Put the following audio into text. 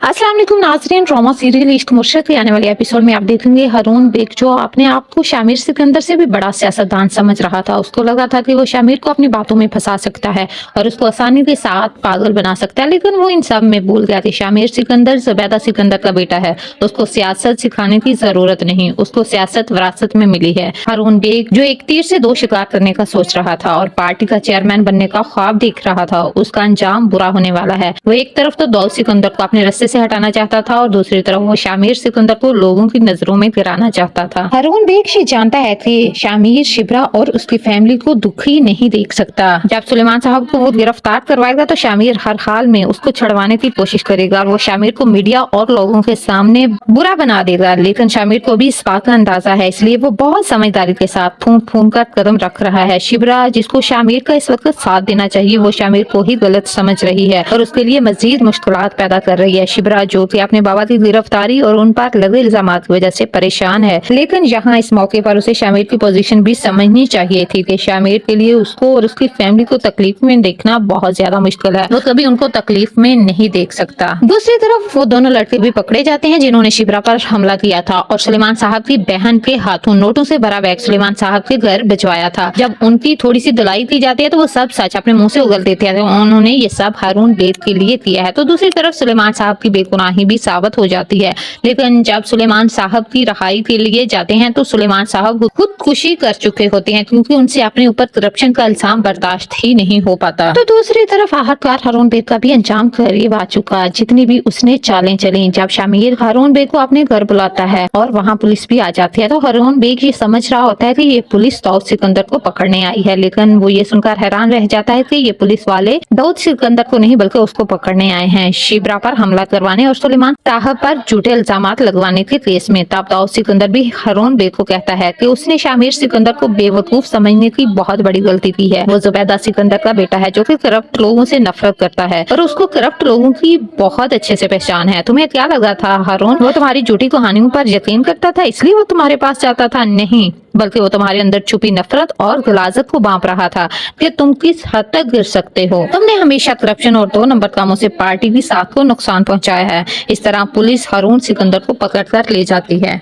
अस्सलाम वालेकुम नाज़रीन, ड्रामा सीरियल इश्क मुर्शद के आने वाले एपिसोड में आप देखेंगे हारून बेग जो अपने आप को शामिर सिकंदर से भी बड़ा सियासतदान समझ रहा था। उसको लगा था कि वो शामिर को अपनी बातों में फंसा सकता है और उसको आसानी के साथ पागल बना सकता है, लेकिन वो इन सब में भूल गया कि शामिर सिकंदर ज़ुबैदा सिकंदर का बेटा है। उसको सियासत सिखाने की जरूरत नहीं, उसको सियासत विरासत में मिली है। हारून बेग जो एक तीर से दो शिकार करने का सोच रहा था और पार्टी का चेयरमैन बनने का ख्वाब देख रहा था, उसका अंजाम बुरा होने वाला है। वो एक तरफ तो दाऊद सिकंदर को अपने रस्ते से हटाना चाहता था और दूसरी तरफ वो शामिर सिकंदर को लोगों की नजरों में गिराना चाहता था। हारून बेग ये जानता है कि शामिर शिब्रा और उसकी फैमिली को दुखी नहीं देख सकता। जब सुलेमान साहब को वो गिरफ्तार करवाएगा तो शामिर हर हाल में उसको छुड़वाने की कोशिश करेगा और वो शामिर को मीडिया और लोगों के सामने बुरा बना देगा, लेकिन शामिर को भी इस बात का अंदाजा है, इसलिए वो बहुत समझदारी के साथ फूंक फूंक कर कदम रख रहा है। शिब्रा जिसको शामिर का इस वक्त साथ देना चाहिए, वो शामिर को ही गलत समझ रही है और उसके लिए मजीद मुश्किलात पैदा कर रही है। शिब्रा जो कि अपने बाबा की गिरफ्तारी और उन पर लगे इल्जामात की वजह से परेशान है, लेकिन यहाँ इस मौके पर उसे शामिर की पोजीशन भी समझनी चाहिए थी कि शामिर के लिए उसको और उसकी फैमिली को तकलीफ में देखना बहुत ज्यादा मुश्किल है। वो कभी उनको तकलीफ में नहीं देख सकता। दूसरी तरफ वो दोनों लड़के भी पकड़े जाते हैं जिन्होंने शिब्रा पर हमला किया था और सुलेमान साहब की बहन के हाथों नोटों से भरा बैग सुलेमान साहब के घर भिजवाया था। जब उनकी थोड़ी सी धुलाई की जाती है तो वो सब सच अपने मुंह से उगल देते हैं। उन्होंने ये सब हारून बेग के लिए किया है। तो दूसरी तरफ सुलेमान साहब की बेगुनाही भी साबित हो जाती है, लेकिन जब सुलेमान साहब की रहाई के लिए जाते हैं तो सुलेमान साहब खुदकुशी कर चुके होते हैं क्योंकि उनसे अपने ऊपर करप्शन का इल्जाम बर्दाश्त ही नहीं हो पाता। तो दूसरी तरफ आहतकार हारून बेग का भी अंजाम करीब आ चुका। जितनी भी उसने चालें चली, जब शामिर हारून बेग को अपने घर बुलाता है और वहाँ पुलिस भी आ जाती है तो हारून बेग ये समझ रहा होता है कि ये पुलिस दाऊद सिकंदर को पकड़ने आई है, लेकिन वो ये सुनकर हैरान रह जाता है कि ये पुलिस वाले दाऊद सिकंदर को नहीं बल्कि उसको पकड़ने आए हैं, शिब्रा पर हमला करवाने और सुलेमान साहब पर झूठे इल्जामात लगवाने के केस में। तब दाऊद सिकंदर भी हारून बेग को कहता है कि उसने शामिर सिकंदर को बेवकूफ समझने की बहुत बड़ी गलती की है। वो ज़ुबैदा सिकंदर का बेटा है जो कि करप्ट लोगों से नफरत करता है और उसको करप्ट लोगों की बहुत अच्छे से पहचान है। तुम्हें क्या लगा था हारून वो तुम्हारी झूठी कहानियों पर यकीन करता था इसलिए वो तुम्हारे पास जाता था? नहीं, बल्कि वो तुम्हारे अंदर छुपी नफरत और गलाजत को बांप रहा था कि तुम किस हद तक गिर सकते हो। तुमने हमेशा करप्शन और 2 नंबर कामों से पार्टी की साख को नुकसान पहुंचाया है। इस तरह पुलिस हारून सिकंदर को पकड़ कर ले जाती है।